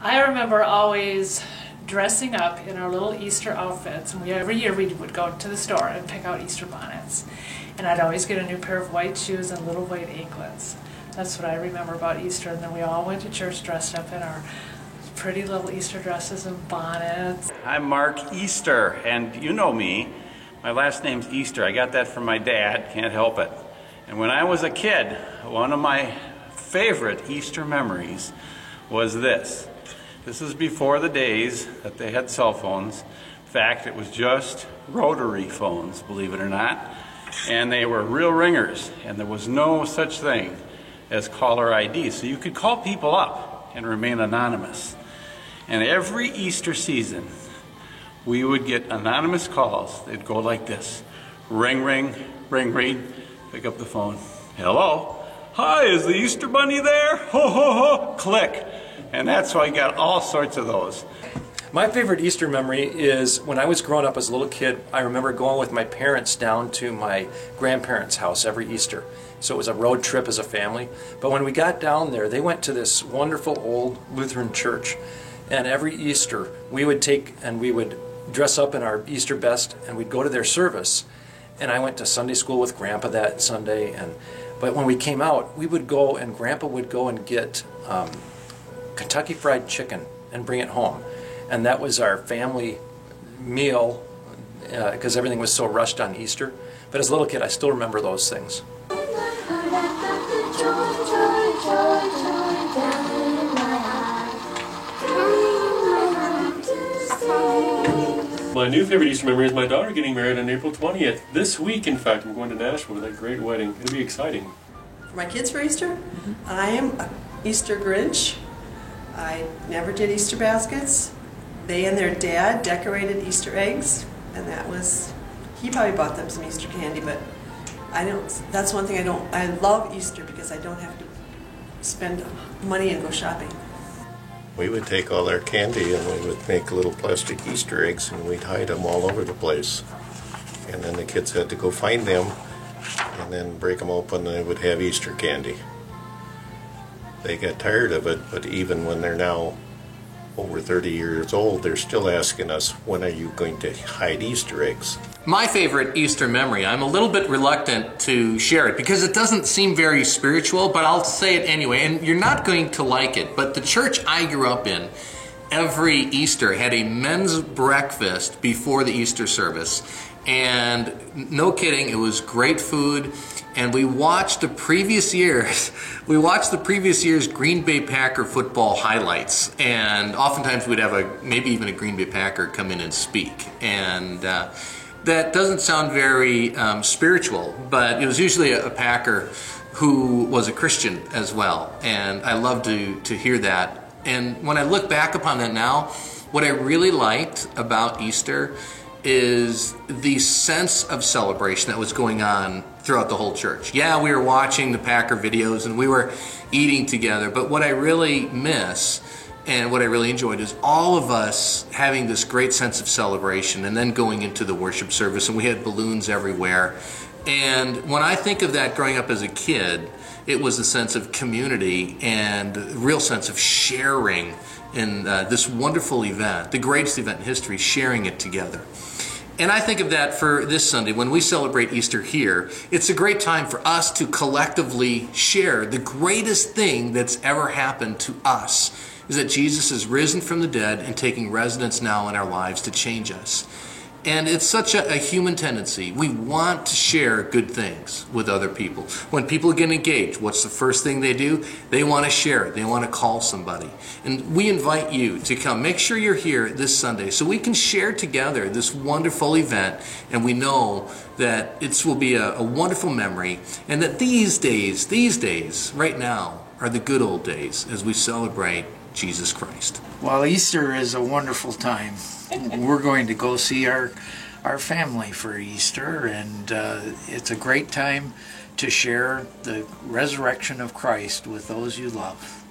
I remember always dressing up in our little Easter outfits, and every year we would go to the store and pick out Easter bonnets. And I'd always get a new pair of white shoes and little white anklets. That's what I remember about Easter. And then we all went to church dressed up in our pretty little Easter dresses and bonnets. I'm Mark Easter, and you know me. My last name's Easter. I got that from my dad, can't help it. And when I was a kid, one of my favorite Easter memories was this. This is before the days that they had cell phones. In fact, it was just rotary phones, believe it or not. And they were real ringers, and there was no such thing as caller ID. So you could call people up and remain anonymous. And every Easter season, we would get anonymous calls. They'd go like this. Ring, ring, ring, ring. Pick up the phone. Hello? Hi, is the Easter Bunny there? Ho, ho, ho. Click. And that's why I got all sorts of those. My favorite Easter memory is when I was growing up as a little kid. I remember going with my parents down to my grandparents' house every Easter. So it was a road trip as a family. But when we got down there, they went to this wonderful old Lutheran church. And every Easter, we would dress up in our Easter best, and we'd go to their service. And I went to Sunday school with Grandpa that Sunday. But when we came out, we would go, and Grandpa would go and get Kentucky Fried Chicken and bring it home. And that was our family meal because everything was so rushed on Easter. But as a little kid, I still remember those things. My new favorite Easter memory is my daughter getting married on April 20th. This week, in fact, I'm going to Nashville for that great wedding. It'll be exciting. For my kids for Easter, I am an Easter Grinch. I never did Easter baskets. They and their dad decorated Easter eggs, and he probably bought them some Easter candy, but that's one thing I love Easter because I don't have to spend money and go shopping. We would take all our candy and we would make little plastic Easter eggs and we'd hide them all over the place. And then the kids had to go find them and then break them open and they would have Easter candy. They got tired of it, but even when they're now over 30 years old, they're still asking us, when are you going to hide Easter eggs? My favorite Easter memory, I'm a little bit reluctant to share it because it doesn't seem very spiritual, but I'll say it anyway, and you're not going to like it, but the church I grew up in, every Easter had a men's breakfast before the Easter service, and no kidding, it was great food. And we watched the previous year's Green Bay Packer football highlights, and oftentimes we'd have maybe even a Green Bay Packer come in and speak. And that doesn't sound very spiritual, but it was usually a Packer who was a Christian as well. And I love to hear that. And when I look back upon that now, what I really liked about Easter is the sense of celebration that was going on throughout the whole church. Yeah, we were watching the Packer videos and we were eating together, but what I really miss and what I really enjoyed is all of us having this great sense of celebration and then going into the worship service, and we had balloons everywhere. And when I think of that growing up as a kid, it was a sense of community and a real sense of sharing in this wonderful event, the greatest event in history, sharing it together. And I think of that for this Sunday, when we celebrate Easter here, it's a great time for us to collectively share the greatest thing that's ever happened to us, is that Jesus is risen from the dead and taking residence now in our lives to change us. And it's such a human tendency. We want to share good things with other people. When people get engaged, what's the first thing they do? They want to share it. They want to call somebody. And we invite you to come. Make sure you're here this Sunday so we can share together this wonderful event. And we know that it will be a wonderful memory. And that these days, right now, are the good old days as we celebrate Jesus Christ. Well, Easter is a wonderful time. We're going to go see our family for Easter, and it's a great time to share the resurrection of Christ with those you love.